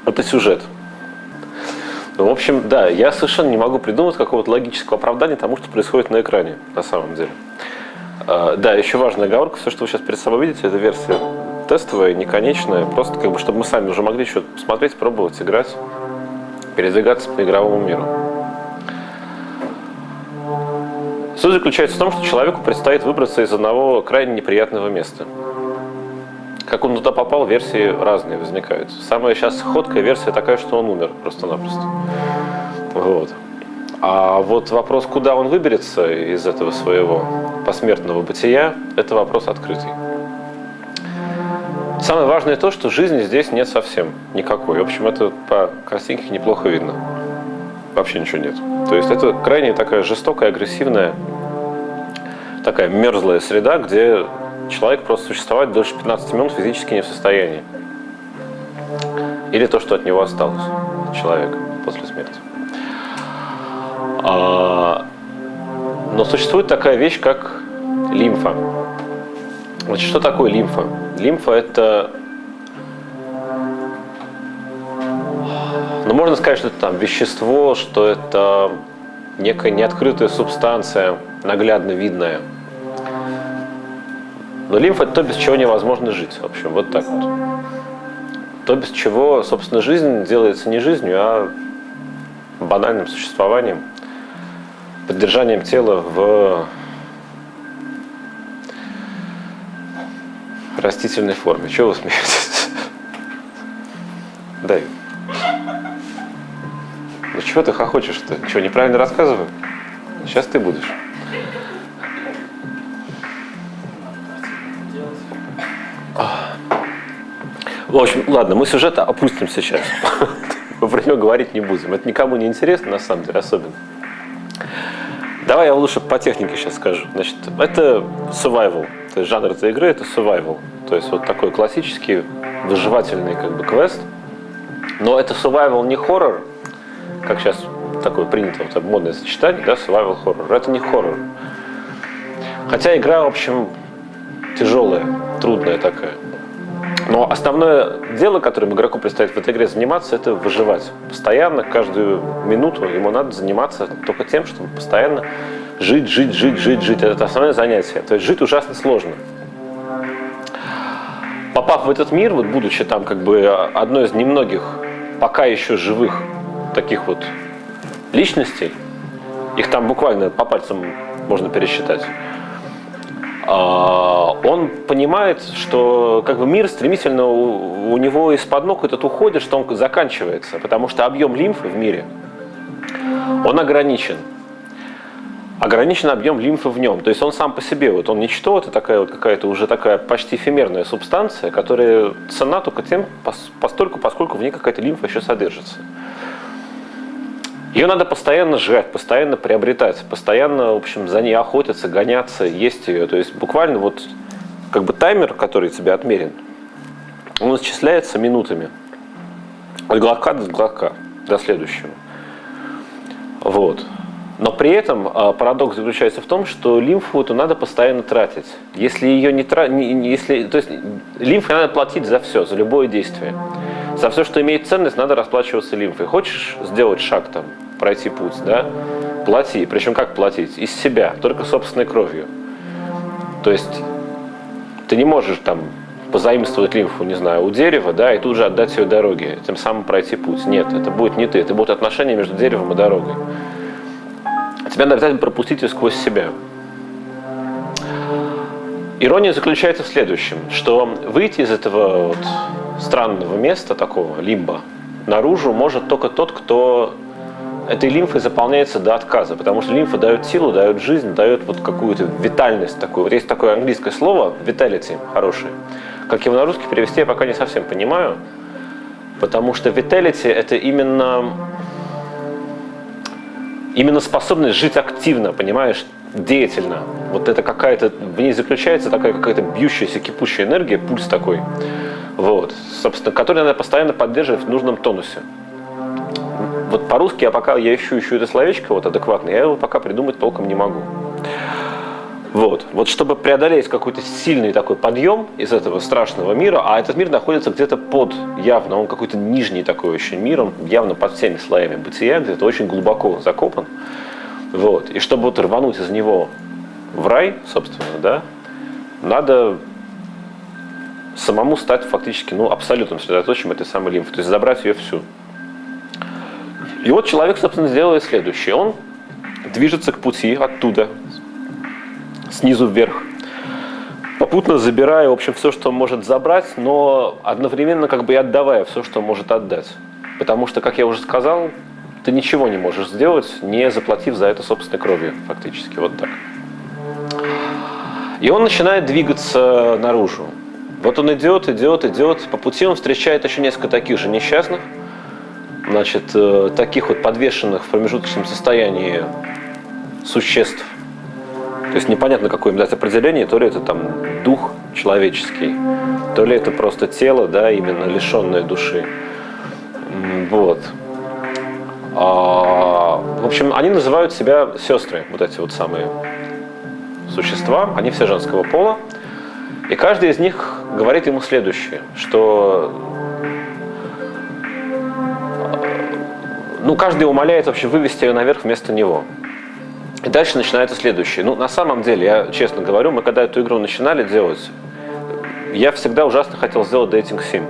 Это сюжет. Ну, в общем, да, я совершенно не могу придумать какого-то логического оправдания тому, что происходит на экране, на самом деле. Да, еще важная оговорка, все, что вы сейчас перед собой видите, это версия тестовая, не конечная, просто как бы, чтобы мы сами уже могли еще посмотреть, пробовать, играть, передвигаться по игровому миру. Суть заключается в том, что человеку предстоит выбраться из одного крайне неприятного места. Как он туда попал, версии разные возникают. Самая сейчас ходкая версия такая, что он умер просто-напросто. Вот. А вот вопрос, куда он выберется из этого своего посмертного бытия, это вопрос открытый. Самое важное то, что жизни здесь нет совсем никакой. В общем, это по картинке неплохо видно. Вообще ничего нет. То есть это крайне такая жестокая, агрессивная, такая мерзлая среда, где человек просто существовать дольше 15 минут физически не в состоянии. Или то, что от него осталось, от человека после смерти. Но существует такая вещь, как лимфа. Значит, что такое лимфа? Лимфа – это, ну, можно сказать, что это там вещество, что это некая неоткрытая субстанция, наглядно видная. Но лимфа – это то, без чего невозможно жить. В общем, вот так вот. То, без чего, собственно, жизнь делается не жизнью, а банальным существованием, поддержанием тела в растительной форме. Чего вы смеетесь? Давид. Ну чего ты хохочешь-то? Чего, неправильно рассказываю? Сейчас ты будешь. В общем, ладно, мы сюжет опустим сейчас. Мы про него говорить не будем. Это никому не интересно, на самом деле, особенно. Давай я лучше по технике сейчас скажу. Значит, это survival. То есть жанр этой игры — это survival. То есть вот такой классический выживательный как бы квест. Но это survival не хоррор, как сейчас такое принято, вот модное сочетание, да, survival horror. Это не хоррор. Хотя игра, в общем, тяжелая, трудная такая. Но основное дело, которым игроку предстоит в этой игре заниматься, это выживать. Постоянно, каждую минуту ему надо заниматься только тем, чтобы постоянно жить. Это основное занятие. То есть жить ужасно сложно. Попав в этот мир, вот будучи там как бы одной из немногих пока еще живых таких вот личностей, их там буквально по пальцам можно пересчитать, он понимает, что как бы мир стремительно у него из-под ног этот уходит, что он заканчивается, потому что объем лимфы в мире, он ограничен. Ограничен объем лимфы в нем. То есть он сам по себе, вот он ничто, это такая вот какая-то уже такая почти эфемерная субстанция, которая ценна только тем, поскольку в ней какая-то лимфа еще содержится. Ее надо постоянно жрать, постоянно приобретать, постоянно, в общем, за ней охотиться, гоняться, есть ее. То есть буквально вот как бы таймер, который тебе отмерен, он исчисляется минутами. От глотка до глотка, до следующего. Вот. Но при этом парадокс заключается в том, что лимфу эту надо постоянно тратить. Если ее не тратить, то есть лимфой надо платить за все, за любое действие. За все, что имеет ценность, надо расплачиваться лимфой. Хочешь сделать шаг там, пройти путь, да? Плати. Причем как платить? Из себя, только собственной кровью. То есть ты не можешь там позаимствовать лимфу, не знаю, у дерева, да, и тут же отдать ее дороге, тем самым пройти путь. Нет, это будет не ты, это будут отношения между деревом и дорогой. Тебя надо обязательно пропустить ее сквозь себя. Ирония заключается в следующем, что выйти из этого вот странного места, такого лимба, наружу может только тот, кто этой лимфой заполняется до отказа, потому что лимфа дает силу, дает жизнь, дает вот какую-то витальность такую. Вот есть такое английское слово vitality, хорошее. Как его на русский перевести, я пока не совсем понимаю, потому что vitality — это именно способность жить активно, понимаешь, деятельно. Вот это какая-то, в ней заключается такая какая-то бьющаяся, кипучая энергия, пульс такой, вот, собственно, который надо постоянно поддерживать в нужном тонусе. Вот по-русски я ищу это словечко вот адекватное, я его пока придумать толком не могу. Вот чтобы преодолеть какой-то сильный такой подъем из этого страшного мира, а этот мир находится где-то под, явно, он какой-то нижний такой очень мир, он явно под всеми слоями бытия, где-то очень глубоко закопан. Вот. И чтобы вот рвануть из него в рай, собственно, да, надо самому стать фактически абсолютным средоточием этой самой лимфы, то есть забрать ее всю. И вот человек, собственно, делает следующее. Он движется к пути оттуда, снизу вверх, попутно забирая, в общем, все, что он может забрать, но одновременно как бы и отдавая все, что он может отдать. Потому что, как я уже сказал, ты ничего не можешь сделать, не заплатив за это собственной кровью, фактически, вот так. И он начинает двигаться наружу. Вот он идет, по пути он встречает еще несколько таких же несчастных, значит, таких вот подвешенных в промежуточном состоянии существ. То есть непонятно, какое им дать определение, то ли это там дух человеческий, то ли это просто тело, да, именно лишенное души. Вот. В общем, они называют себя сестры, вот эти вот самые существа, они все женского пола. И каждый из них говорит ему следующее, что каждый умоляет вообще вывести ее наверх вместо него. И дальше начинается следующее. На самом деле, я честно говорю, мы когда эту игру начинали делать, я всегда ужасно хотел сделать Dating Sim.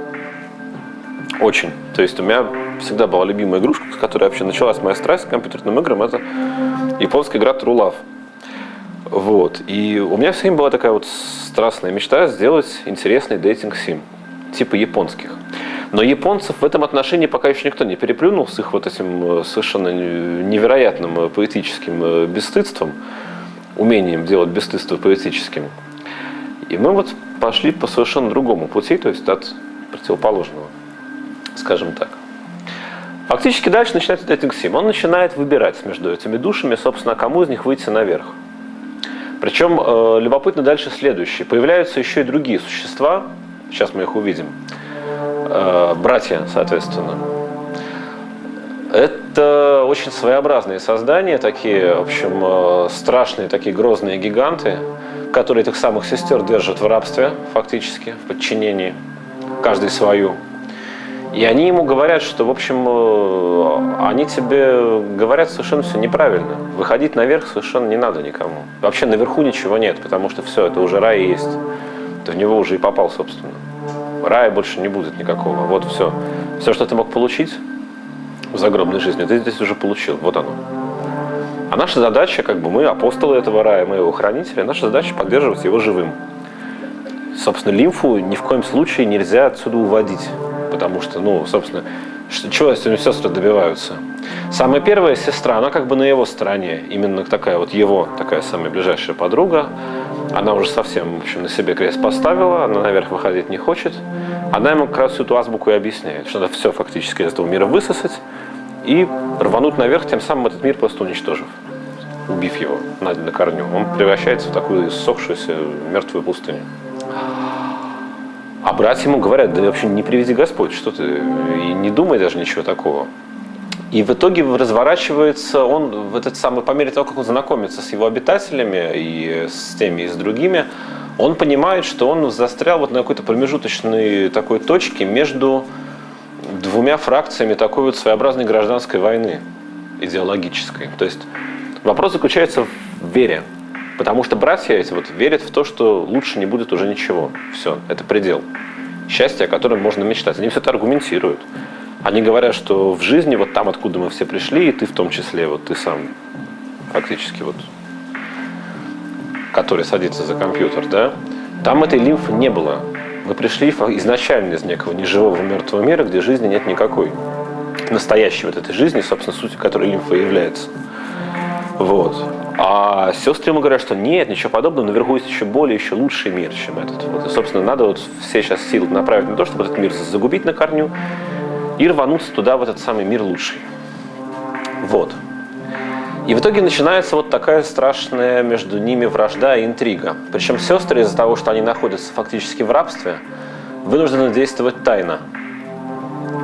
Очень. То есть у меня всегда была любимая игрушка, с которой вообще началась моя страсть к компьютерным играм, это японская игра True Love. Вот. И у меня всегда была такая вот страстная мечта сделать интересный Dating Sim, типа японских. Но японцев в этом отношении пока еще никто не переплюнул с их вот этим совершенно невероятным поэтическим бесстыдством, умением делать бесстыдство поэтическим. И мы вот пошли по совершенно другому пути, то есть от противоположного, скажем так. Фактически дальше начинается Dating Sim. Он начинает выбирать между этими душами, собственно, кому из них выйти наверх. Причем любопытно дальше следующее. Появляются еще и другие существа, сейчас мы их увидим, братья, соответственно. Это очень своеобразные создания, такие, в общем, страшные, такие грозные гиганты, которые этих самых сестер держат в рабстве, фактически, в подчинении, каждый свою. И они ему говорят, что, в общем, они тебе говорят совершенно все неправильно. Выходить наверх совершенно не надо никому. Вообще наверху ничего нет, потому что все, это уже рай есть. Ты в него уже и попал, собственно. Рая больше не будет никакого. Вот все. Все, что ты мог получить в загробной жизни, ты здесь уже получил. Вот оно. А наша задача, как бы мы апостолы этого рая, мы его хранители, наша задача поддерживать его живым. Собственно, лимфу ни в коем случае нельзя отсюда уводить. Потому что, собственно, чего сегодня сестры добиваются? Самая первая сестра, она как бы на его стороне. Именно такая вот его, такая самая ближайшая подруга. Она уже совсем, в общем, на себе крест поставила, она наверх выходить не хочет. Она ему как раз всю эту азбуку и объясняет, что надо все фактически из этого мира высосать и рвануть наверх, тем самым этот мир просто уничтожив, убив его на корню. Он превращается в такую иссохшуюся мертвую пустыню. А братья ему говорят, да вообще не приведи Господь, что ты, и не думай даже ничего такого. И в итоге разворачивается он в этот самый, по мере того, как он знакомится с его обитателями и с теми, и с другими, он понимает, что он застрял вот на какой-то промежуточной такой точке между двумя фракциями такой вот своеобразной гражданской войны идеологической. То есть вопрос заключается в вере. Потому что братья эти вот верят в то, что лучше не будет уже ничего. Все, это предел. Счастье, о котором можно мечтать. Они все это аргументируют. Они говорят, что в жизни, вот там, откуда мы все пришли, и ты в том числе, вот ты сам, фактически, вот, который садится за компьютер, да, там этой лимфы не было. Мы пришли изначально из некого неживого мертвого мира, где жизни нет никакой. Настоящей вот этой жизни, собственно, сутью которой лимфа является. Вот. А сестры ему говорят, что нет, ничего подобного, наверху есть еще более, еще лучший мир, чем этот. Вот. И, собственно, надо вот все сейчас силы направить на то, чтобы этот мир загубить на корню и рвануться туда, в этот самый мир лучший. Вот. И в итоге начинается вот такая страшная между ними вражда и интрига. Причем сестры из-за того, что они находятся фактически в рабстве, вынуждены действовать тайно.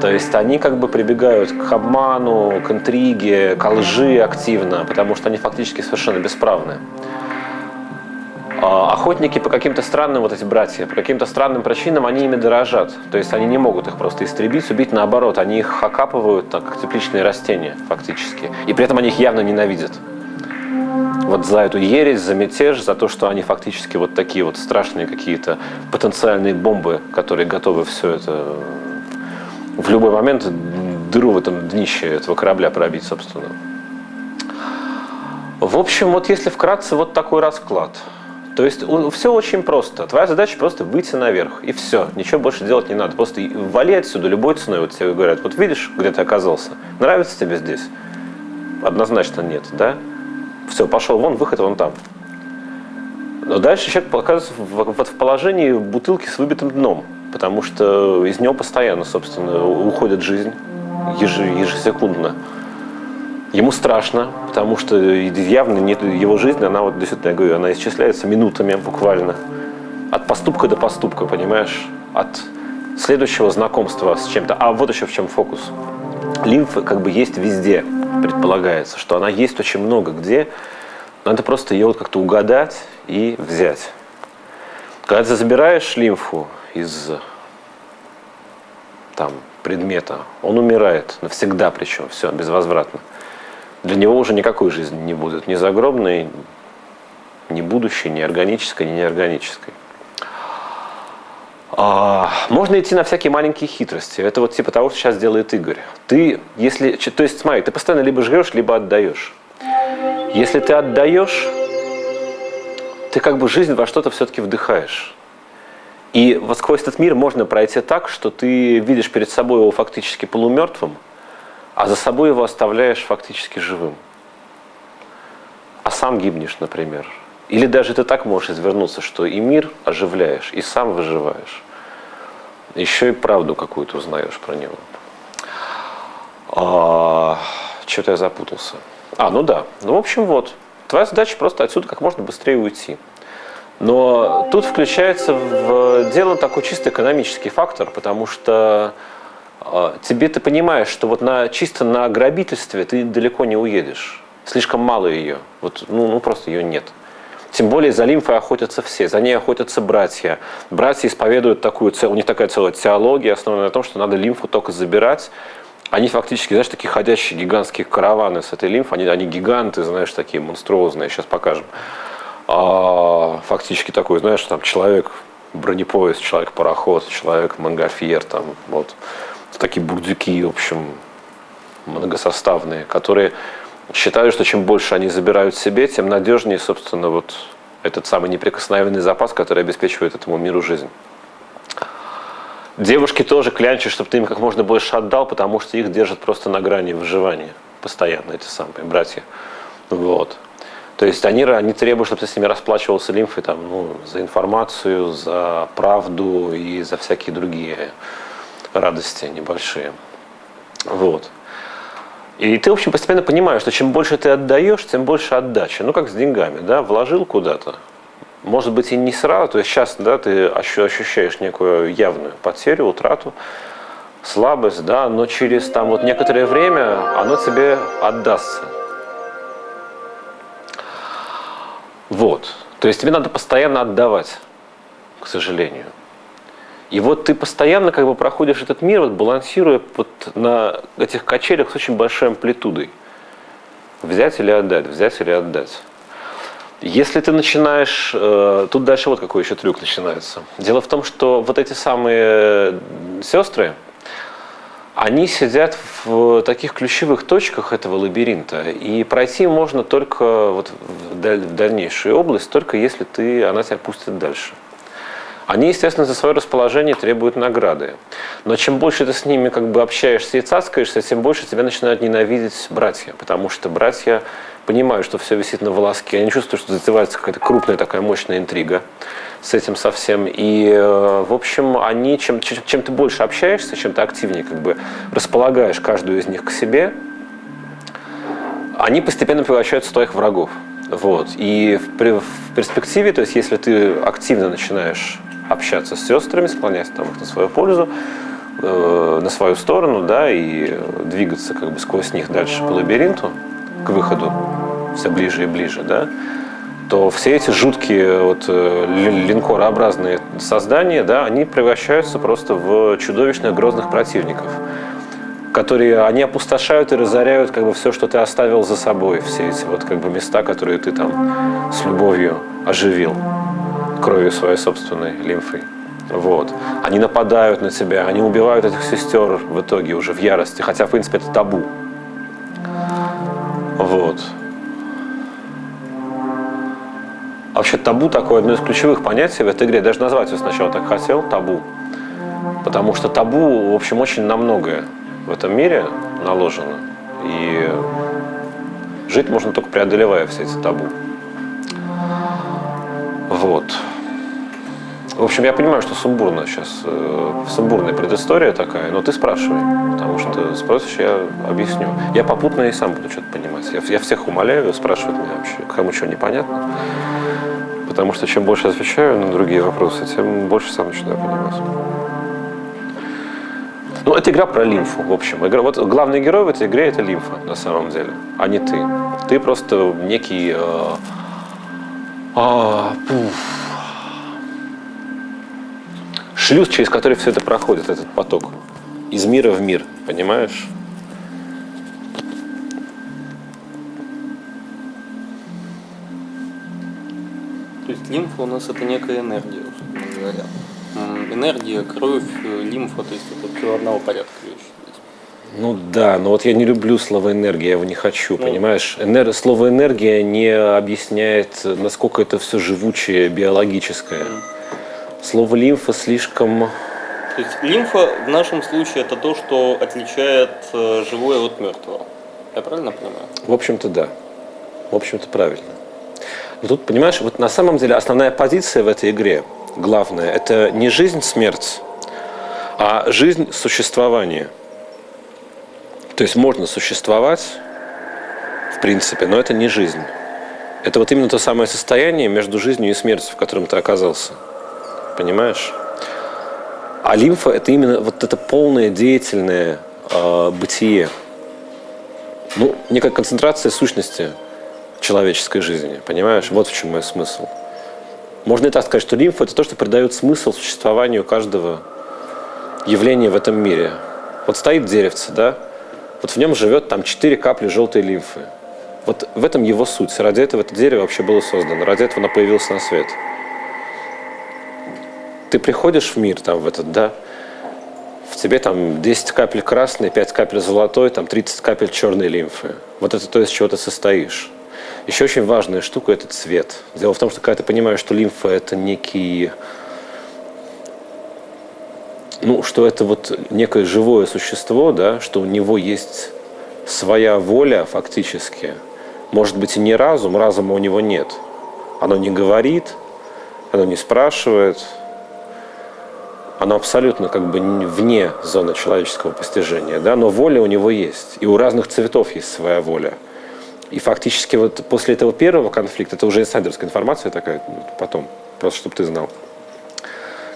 То есть они как бы прибегают к обману, к интриге, к лжи активно, потому что они фактически совершенно бесправны. Охотники по каким-то странным, вот эти братья, по каким-то странным причинам они ими дорожат. То есть они не могут их просто истребить, убить, наоборот. Они их окапывают, так, как тепличные растения, фактически. И при этом они их явно ненавидят. Вот за эту ересь, за мятеж, за то, что они фактически вот такие вот страшные какие-то потенциальные бомбы, которые готовы все это в любой момент дыру в этом днище этого корабля пробить, собственно. В общем, вот если вкратце, вот такой расклад. То есть все очень просто. Твоя задача просто выйти наверх, и все. Ничего больше делать не надо. Просто вали отсюда любой ценой. Вот тебе говорят, вот видишь, где ты оказался? Нравится тебе здесь? Однозначно нет, да? Все, пошел вон, выход вон там. Но дальше человек оказывается в положении бутылки с выбитым дном. Потому что из него постоянно, собственно, уходит жизнь ежесекундно. Ему страшно, потому что явно нет его жизни, она вот действительно, я говорю, она исчисляется минутами буквально. От поступка до поступка, понимаешь? От следующего знакомства с чем-то. А вот еще в чем фокус. Лимфа как бы есть везде, предполагается, что она есть очень много где. Надо просто ее вот как-то угадать и взять. Когда ты забираешь лимфу из там, предмета, он умирает навсегда, причем все, безвозвратно. Для него уже никакой жизни не будет, ни загробной, ни будущей, ни органической, ни неорганической. Можно идти на всякие маленькие хитрости. Это вот типа того, что сейчас делает Игорь. Ты, если, то есть, смотри, ты постоянно либо жрешь, либо отдаешь. Если ты отдаешь, ты как бы жизнь во что-то все-таки вдыхаешь. И вот сквозь этот мир можно пройти так, что ты видишь перед собой его фактически полумертвым, а за собой его оставляешь фактически живым. А сам гибнешь, например. Или даже ты так можешь извернуться, что и мир оживляешь, и сам выживаешь. Еще и правду какую-то узнаешь про него. Что-то я запутался. Ну да. Ну, в общем, вот. Твоя задача просто отсюда как можно быстрее уйти. Но тут включается в дело такой чисто экономический фактор, потому что тебе ты понимаешь, что вот чисто на грабительстве ты далеко не уедешь. Слишком мало ее. Вот, просто ее нет. Тем более за лимфой охотятся все, за ней охотятся братья. Братья исповедуют у них такая целая теология, основанная на том, что надо лимфу только забирать. Они фактически, знаешь, такие ходящие гигантские караваны с этой лимфой, они гиганты, знаешь, такие монструозные, сейчас покажем. Фактически такой, знаешь, там человек бронепоезд, человек-пароход, человек-монгольфьер, там вот такие бурдюки, в общем, многосоставные, которые считают, что чем больше они забирают себе, тем надежнее, собственно, вот этот самый неприкосновенный запас, который обеспечивает этому миру жизнь. Девушки тоже клянчат, чтобы ты им как можно больше отдал, потому что их держат просто на грани выживания постоянно, эти самые братья. Вот. То есть они требуют, чтобы ты с ними расплачивался лимфой там, за информацию, за правду и за всякие другие радости небольшие. Вот. И ты, в общем, постепенно понимаешь, что чем больше ты отдаешь, тем больше отдача. Как с деньгами, да, вложил куда-то. Может быть, и не сразу, то есть сейчас, да, ты ощущаешь некую явную потерю, утрату, слабость, да, но через там вот некоторое время оно тебе отдастся. Вот. То есть тебе надо постоянно отдавать, к сожалению. И вот ты постоянно как бы проходишь этот мир, вот, балансируя вот на этих качелях с очень большой амплитудой. Взять или отдать, взять или отдать. Если ты начинаешь... Тут дальше вот какой еще трюк начинается. Дело в том, что вот эти самые сестры, они сидят в таких ключевых точках этого лабиринта, и пройти можно только вот в дальнейшую область, только если она тебя пустит дальше. Они, естественно, за свое расположение требуют награды. Но чем больше ты с ними как бы общаешься и цацкаешься, тем больше тебя начинают ненавидеть братья. Потому что братья понимают, что все висит на волоске. Они чувствуют, что затевается какая-то крупная такая мощная интрига с этим совсем. И, в общем, они, чем ты больше общаешься, чем ты активнее как бы располагаешь каждую из них к себе, они постепенно превращаются в твоих врагов. Вот. И в перспективе, то есть если ты активно начинаешь общаться с сестрами, склоняясь там их на свою пользу, на свою сторону, да, и двигаться как бы сквозь них дальше по лабиринту, к выходу все ближе и ближе, да, то все эти жуткие вот, линкорообразные создания, да, они превращаются просто в чудовищных грозных противников, которые они опустошают и разоряют как бы все, что ты оставил за собой, все эти вот как бы места, которые ты там с любовью оживил кровью своей собственной, лимфой. Вот. Они нападают на тебя, они убивают этих сестер в итоге уже в ярости, хотя в принципе это табу. Вот. А вообще табу такое одно из ключевых понятий в этой игре. Я даже назвать его сначала так хотел, табу. Потому что табу, в общем, очень на многое в этом мире наложено. И жить можно только преодолевая все эти табу. Вот. В общем, я понимаю, что сумбурно сейчас, сумбурная предыстория такая, но ты спрашивай, потому что спросишь, я объясню. Я попутно и сам буду что-то понимать. Я всех умоляю спрашивать меня вообще, кому что непонятно. Потому что чем больше отвечаю на другие вопросы, тем больше сам начинаю понимать. Ну, это игра про лимфу, в общем. Игра, вот главный герой в этой игре – это лимфа, на самом деле, а не ты. Ты просто некий шлюз, через который все это проходит, этот поток. Из мира в мир, понимаешь? То есть лимфа у нас это некая энергия, условно говоря. Энергия, кровь, лимфа, то есть это все одного порядка вещи. Ну да, но вот я не люблю слово энергия, я его не хочу, понимаешь? Слово энергия не объясняет, насколько это все живучее, биологическое. Слово лимфа слишком... То есть лимфа в нашем случае это то, что отличает живое от мертвого. Я правильно понимаю? В общем-то, да. В общем-то, правильно. Но тут, понимаешь, вот на самом деле основная позиция в этой игре, главная, это не жизнь-смерть, а жизнь-существование. То есть можно существовать, в принципе, но это не жизнь. Это вот именно то самое состояние между жизнью и смертью, в котором ты оказался. Понимаешь? А лимфа – это именно вот это полное деятельное бытие. Ну, некая концентрация сущности человеческой жизни. Понимаешь? Вот в чем мой смысл. Можно и так сказать, что лимфа – это то, что придает смысл существованию каждого явления в этом мире. Вот стоит деревце, да? Вот в нем живет там 4 капли желтой лимфы. Вот в этом его суть. Ради этого это дерево вообще было создано. Ради этого оно появилось на свет. Ты приходишь в мир, там, в этот, да, в тебе там 10 капель красной, 5 капель золотой, там 30 капель черной лимфы. Вот это то, из чего ты состоишь. Еще очень важная штука – это цвет. Дело в том, что когда ты понимаешь, что лимфа – это некий, ну, что это вот некое живое существо, да, что у него есть своя воля фактически. Может быть и не разум, разума у него нет. Оно не говорит, оно не спрашивает. Оно абсолютно как бы вне зоны человеческого постижения, да, но воля у него есть. И у разных цветов есть своя воля. И фактически вот после этого первого конфликта, это уже инсайдерская информация такая, потом, просто чтобы ты знал.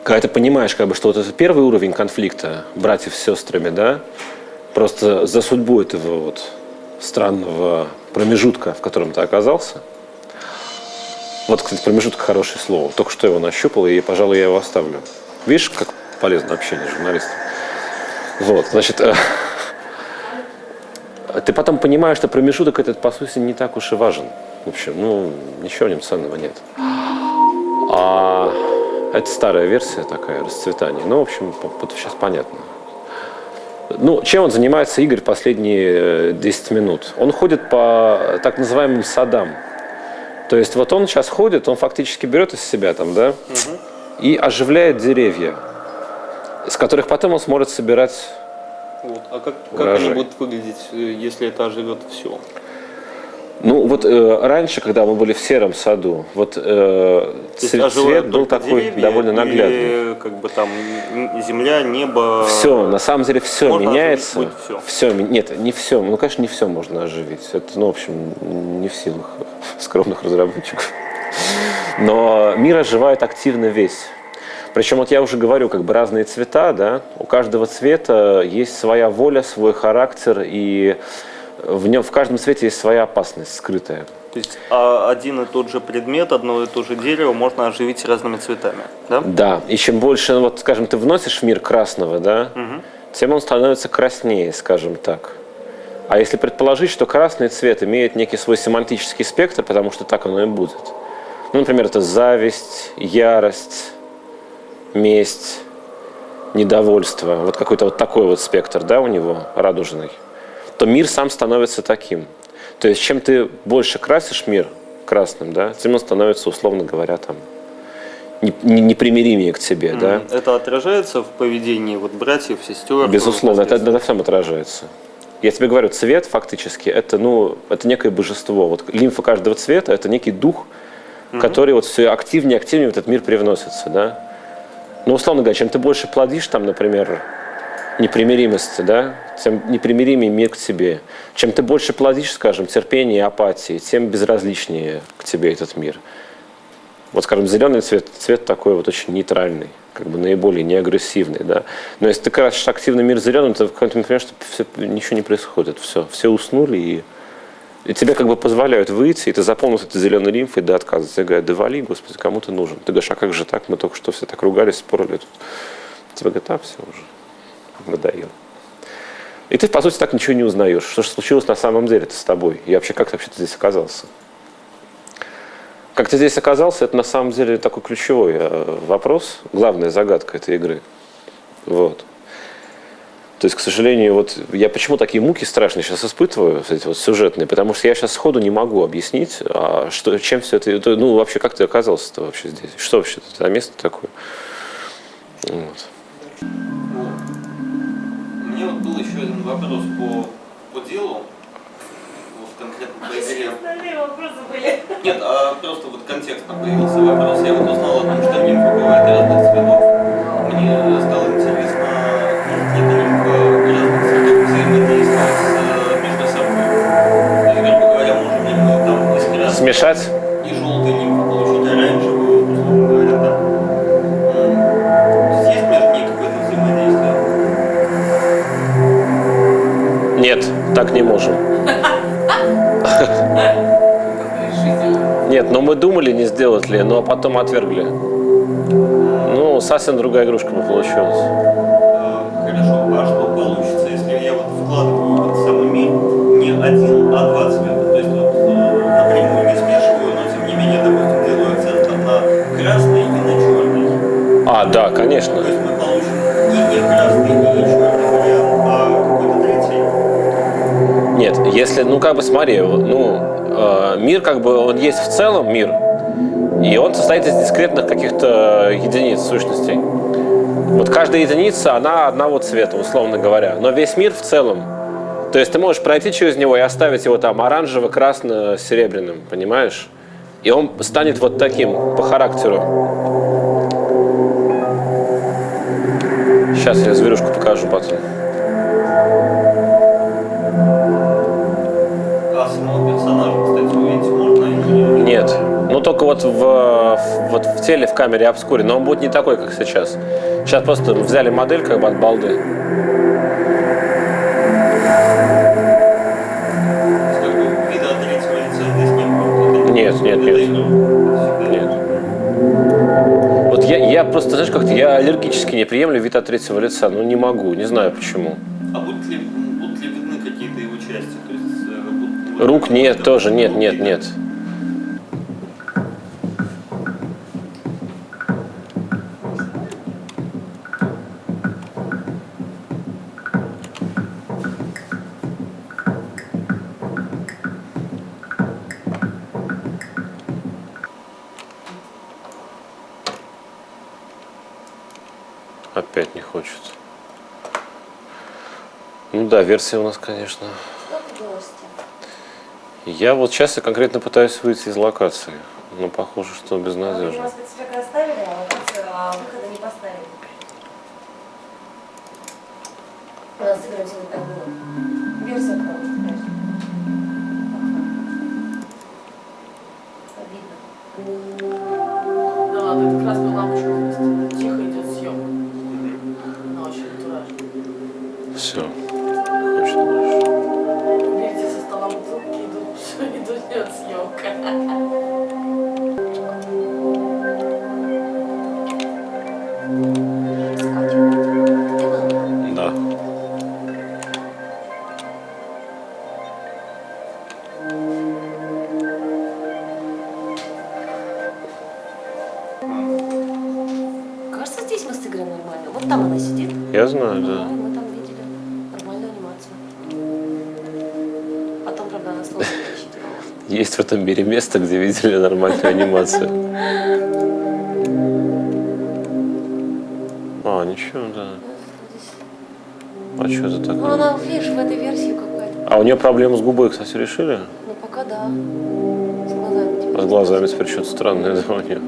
Когда ты понимаешь, как бы, что вот это первый уровень конфликта братьев с сестрами, да, просто за судьбу этого вот странного промежутка, в котором ты оказался. Вот, кстати, промежуток – хорошее слово. Только что его нащупал, и, пожалуй, я его оставлю. Видишь, как полезно общение с журналистом. Вот, значит, ты потом понимаешь, что промежуток этот, по сути, не так уж и важен. В общем, ну, ничего в нем ценного нет. А это старая версия такая, расцветание. Ну, в общем, вот сейчас понятно. Ну, чем он занимается, Игорь, последние 10 минут? Он ходит по так называемым садам. То есть вот он сейчас ходит, он фактически берет из себя там, да, и оживляет деревья, с которых потом он сможет собирать. Вот. А как они будут выглядеть, если это оживет все? Ну вот раньше, когда мы были в сером саду, вот цвет был такой довольно наглядный. Или как бы там земля, небо. Все, на самом деле все можно меняется. Все. Нет, не все. Ну, конечно, не все можно оживить. Это, ну, в общем, не в силах скромных разработчиков. Но мир оживает активно весь. Причем, вот я уже говорю, как бы разные цвета, да, у каждого цвета есть своя воля, свой характер, и в каждом цвете есть своя опасность скрытая. То есть один и тот же предмет, одно и то же дерево можно оживить разными цветами, да? Да, и чем больше, ну, вот, скажем, ты вносишь в мир красного, да, тем он становится краснее, скажем так. А если предположить, что красный цвет имеет некий свой семантический спектр, потому что так оно и будет. Ну, например, это зависть, ярость, месть, недовольство. Вот какой-то вот такой вот спектр, да, у него радужный. То мир сам становится таким. То есть, чем ты больше красишь мир красным, да, тем он становится, условно говоря, там, непримиримее к тебе, да. Это отражается в поведении вот братьев, сестер? Безусловно, это на всем отражается. Я тебе говорю, цвет фактически это, ну, это некое божество. Вот лимфа каждого цвета это некий дух, который вот все активнее и активнее в этот мир привносится, да. Ну, условно говоря, чем ты больше плодишь, там, например, непримиримости, да, тем непримиримее мир к тебе. Чем ты больше плодишь, скажем, терпения и апатии, тем безразличнее к тебе этот мир. Вот, скажем, зеленый цвет такой вот очень нейтральный, как бы наиболее неагрессивный, да. Но если ты красишь активный мир зеленым, то в какой-то момент понимаешь, что ничего не происходит, все уснули, и тебе как бы позволяют выйти, и ты заполнил этой зеленой лимфой до отказа. Тебе говорят, да вали, Господи, кому ты нужен? Ты говоришь, а как же так? Мы только что все так ругались, спорили тут. Тебе говорят, а, все уже, надоело. И ты, по сути, так ничего не узнаешь. Что же случилось на самом деле-то с тобой? И вообще, как ты вообще здесь оказался? Как ты здесь оказался, это на самом деле такой ключевой вопрос, главная загадка этой игры. Вот. То есть, к сожалению, вот я почему такие муки страшные сейчас испытываю, эти вот сюжетные, потому что я сейчас сходу не могу объяснить, чем все это, ну, вообще, как ты оказался-то вообще здесь? Что вообще это за место такое? Вот. Мне вот был еще один вопрос по делу, вот конкретно по игре. Остальные вопросы были. Нет, просто вот контекстно появился вопрос. Я вот узнал о том, что нимфа бывает разных цветов. Мне стало интересно, может ли эта нимфа разных цветов взаимодействовать между собой. То есть, грубо говоря, можем ли мы там из красной Смешать? и желтой нимфы получить оранжевую, условно говоря, да? То есть между ней какое-то взаимодействие? Нет, так не можем. Нет, но мы думали, не сделать ли, но потом отвергли. Ну, совсем другая игрушка бы получилась. Хорошо, а что получится, если я вот вкладываю в этот самый мир не один, а два цвета? То есть вот напрямую не смешиваю, но тем не менее, допустим, делаю акцент на красный и на черный. А, да, конечно. То есть мы получим и не красный, и не черный вариант, а какой-то третий? Нет, если, ну, как бы смотри, ну, мир, как бы, он есть в целом мир, и он состоит из дискретных каких-то единиц, сущностей. Вот каждая единица, она одного цвета, условно говоря, но весь мир в целом. То есть ты можешь пройти через него и оставить его там оранжево-красно-серебряным, понимаешь? И он станет вот таким по характеру. Сейчас я зверюшку покажу потом. А самого персонажа, кстати, увидеть можно или нет? Нет. Ну, только вот в теле, в камере обскуре. Но он будет не такой, как сейчас. Сейчас просто взяли модель как бы от балды. Как бы вида от третьего лица здесь не будет? Нет, нет, нет. Нет. Вот я просто, знаешь, как-то я аллергически не приемлю вид от третьего лица. Ну, не могу, не знаю почему. А будут ли видны какие-то его части? То есть, Рук нет, тоже нет, нет, нет. Опять не хочет. Ну да, версия у нас, конечно. Что в гости? Я вот сейчас конкретно пытаюсь выйти из локации. Но похоже, что Вы, безнадежно. может быть, спектр оставили, а выхода не поставили? У нас с Игорем сегодня так было. Версия правда, конечно. Обидно. Да ладно, это красную лампочку просто. Тихо идет съемка. Она очень натуральная. Все. Хочет больше. Берите со стола бутылки, идет съемка. Да. Кажется, здесь мы сыграем нормально. Вот там она сидит. Я знаю, Да, да. мы там видели нормальную анимацию. Потом, правда, она сложно ищет. Есть в этом мире место, где видели нормальную анимацию. А, ничего, да. А что это Ну, такое? она, видишь, в этой версии какая-то. А у нее проблему с губой, кстати, решили? Ну, пока да. С глазами теперь. А с глазами теперь что-то странное да, у нее.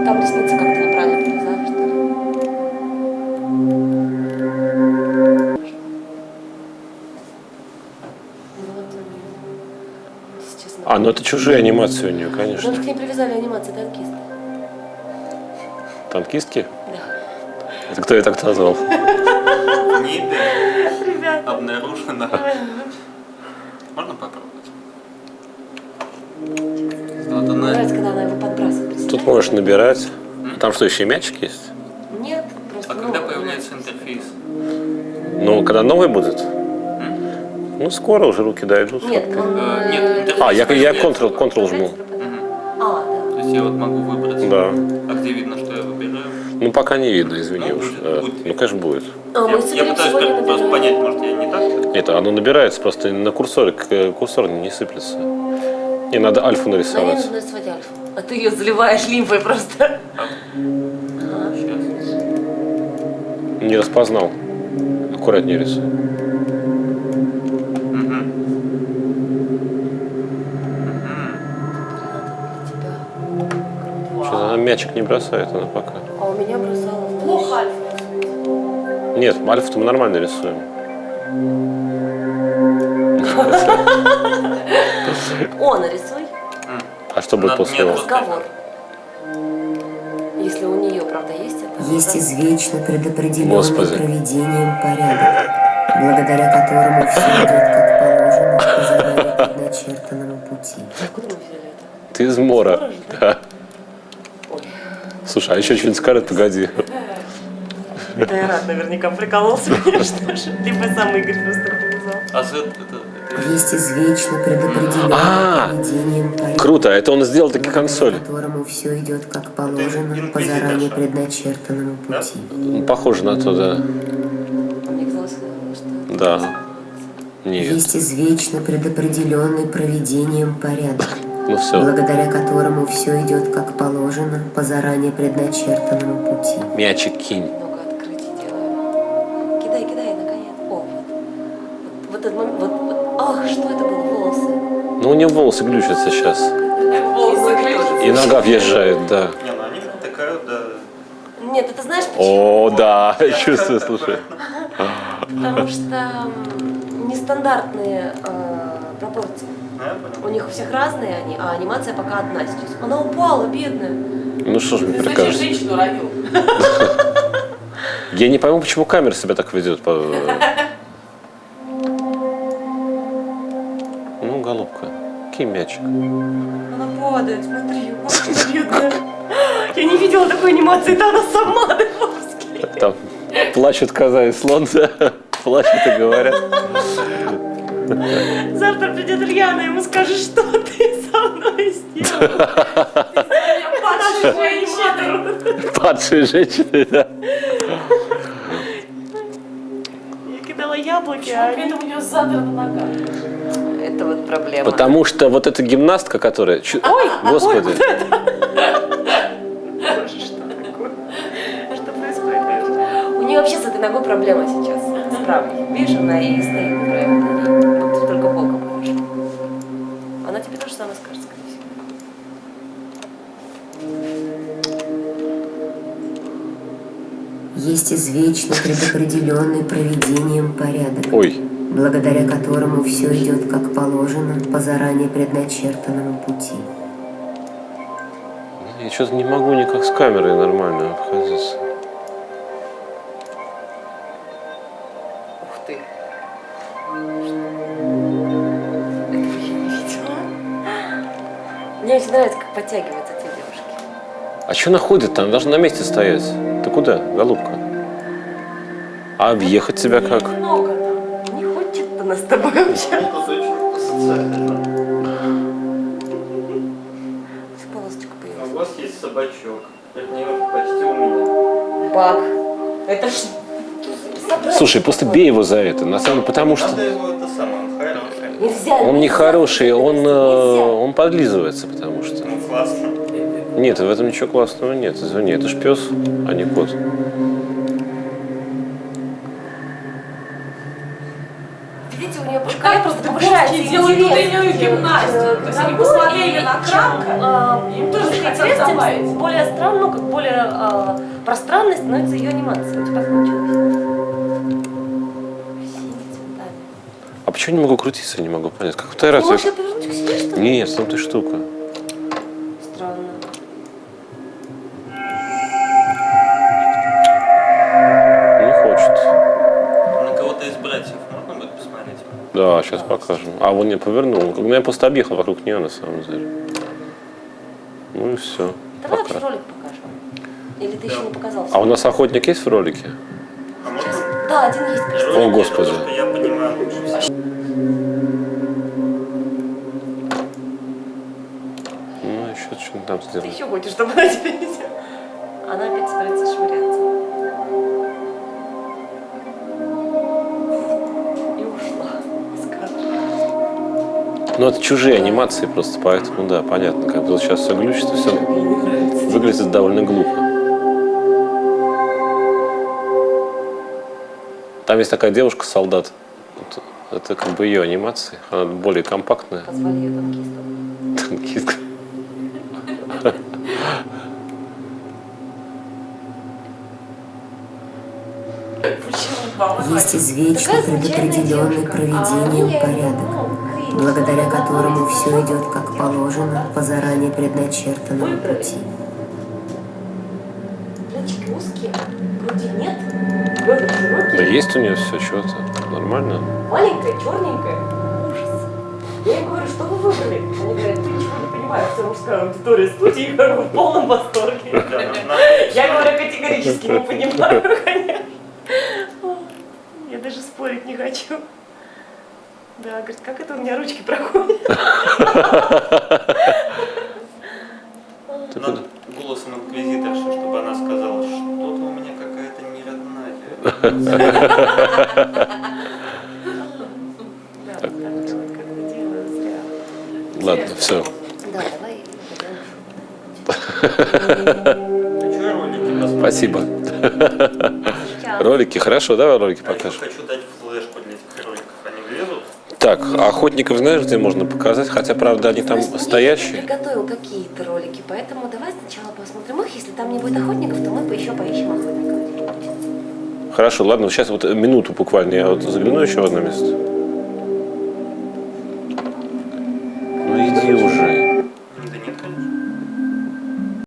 Там ресницы как-то неправильно привязали, что ли. Ну, вот, если честно. А, ну это чужие анимации у нее, Потому конечно. что к ней привязали анимации танкиста. Танкистки? Да. Это кто ее так назвал? Небе обнаружено. Можно попробовать? Вот Мне она... нравится, когда она его подбрасывает. Тут представляешь? можешь набирать. Там что, еще и мячик есть? Нет, просто А когда ну, появляется интерфейс? Ну, когда новый будет? Ну, скоро уже руки дойдут. Нет, он... Нет, интерфейс. А, я Ctrl жму. А, То есть я вот могу выбрать. Да. А где видно, что я выбираю? Ну, пока не видно, извини Ну, уж. будет. Ну, конечно, будет. да. А, мы Я сыграем пытаюсь сегодня, просто наверное. понять, может я не так? Нет, оно набирается, просто на курсоре, курсор не сыплется. И надо альфу Наверное, нарисовать. нужно нарисовать альфу. А ты ее заливаешь лимфой просто. Сейчас. Не распознал. Аккуратнее рисуй. Что-то она мячик не бросает, она пока. А у меня бросала. Плохо альфа. Нет, альфу-то мы нормально рисуем. О, нарисуй. А что будет Надо после мне него? Разговор. Если у нее, правда, есть это. Есть извечно предопределенный Господи. проведением порядок, благодаря которому все идет как положено по заранее предначертанному пути. Откуда мы взяли это? Ты из Мора. Скоро же, Да. Ой. Слушай, а еще что-нибудь скажет, погоди. Это я рад наверняка прикололся, конечно же. Либо сам Игорь просто повязал. А Z это... Есть извечно предопределенный А, проведением порядок, Круто, это он сделал таки консоль. благодаря которому все идет как положено Это по заранее инквизитор. предначертанному пути. Ну, похоже на то, да. Мне казалось, что... Да. Нет. Есть извечно предопределенный проведением порядок, Ну все. благодаря которому все идет как положено по заранее предначертанному пути. Мячик кинь. Много открытий делаю. Кидай, кидай, наконец. О, вот этот момент, вот. Ах, что это было? Волосы. Ну, у него волосы глючатся сейчас. Волосы глючат. И нога въезжает, да. Не, ну они протыкают, да. Нет, это знаешь почему? О, да, чувствую, слушай. Потому что нестандартные пропорции. Ну, я понял. У них у всех разные они, а анимация пока одна сейчас. Она упала, бедная. Ну что ж мне Ты зачем прикажешь? женщину родил? Я не пойму, почему камера себя так ведет. Ну, голубка, кинь мячик. Она падает, смотри, вот бедная. Я не видела такой анимации, да она сама Дымовский. Там плачут коза и слон, да? Плачут и говорят. Завтра придет Ульяна, ему скажет, что ты со мной сделал. Падшая женщина. Падшие женщины, да. Я кидала яблоки, Почему при этом у нее задрана нога? Это вот проблема. Потому что вот эта гимнастка, которая... Господи. Что происходит? У нее вообще с этой ногой проблема сейчас. С правой. Видишь, она и стоит неправильно. Вот только боком хорошо. Она тебе то же самое скажет, скорее всего. Есть извечно предопределенный проведением порядок, Ой, благодаря которому все идет как положено по заранее предначертанному пути. я что-то не могу никак с камерой нормально обходиться. Ух ты. Этого я не видела. Мне очень нравится, как подтягиваются те девушки. А что она ходит-то? Она должна на месте стоять. Ты куда, голубка? А объехать тебя как? Много там. Не хочет она с тобой вообще. Это очень социально. Полосочка У появилась. вас есть собачок. От нее почти у меня. Бак. Это ж... Слушай, просто бей его за это. На самом деле, потому Надо что его это самое, он хороший. Нельзя. он не нельзя. хороший, Нельзя. он подлизывается, потому что. Ну, классно. Нет, в этом ничего классного нет. Извини, это ж пес, а не кот. Видите, у нее Пускай просто повышается девушки делают интерес утреннюю к, гимнастику. То есть они посмотрели на Крамка, им тоже захотелось интерес, тем добавить. более странно, ну, как более пространной становится ее анимация. У тебя получилось. Синими цветами. А почему не могу крутиться, не могу понять. Как в Ты Тайрате? можешь ее повернуть к себе, что ли? Нет, в том-то и штука. Странно. Не хочет. На кого-то из братьев можно будет посмотреть? Да, сейчас покажем. А он не повернул. Я просто объехал вокруг нее, на самом деле. Ну и все. Давай вообще ролик покажем. Или ты еще не показал все? А у нас охотник есть в ролике? А можно? Да, один есть, кажется. О, Господи. Потому что я понимаю лучше всего. Ну, еще что-нибудь там Ты сделал. еще хочешь, чтобы она тебя видела? Она опять собирается швыряться. И ушла из кадра. Ну, это чужие анимации просто, поэтому, да, понятно. Как бы вот сейчас все глючит, и все выглядит довольно глупо. Там есть такая девушка-солдат. Вот это как бы ее анимации. Она более компактная. Позвали ее танкистом. Танкистка. Почему? Есть извечно Такая случайная предопределенный девушка. проведением порядок, благодаря которому все идет как положено по заранее предначертанному пути. Плечики узкие, груди нет, бедра Да широкие, есть у нее все, что-то. Нормально. маленькая, черненькая. Ужас. Я ей говорю, что вы выбрали? Они говорят, ты ничего не понимаешь, вся мужская аудитория студии, я говорю, в полном восторге. Я говорю, категорически не понимаю, конечно. Я даже спорить не хочу. Да, говорит, как это у меня ручки проходят? Надо голосом инквизиторши, чтобы она сказала, что-то у меня какая-то неродная. Да, так делаю, когда делаю, зря. Ладно, все. Да, давай. А что ролики посмотреть? Спасибо. Сейчас. Ролики, хорошо, давай ролики А я покажем. хочу дать флешку для этих роликов. Они влезут? Так, а охотников знаешь, где можно показать? Хотя, правда, они там Знаешь, Я стоящие. приготовил какие-то ролики, поэтому давай сначала посмотрим их. Если там не будет охотников, то мы еще поищем охотников где-нибудь. Хорошо, ладно, сейчас вот минуту буквально я вот загляну еще в одно место.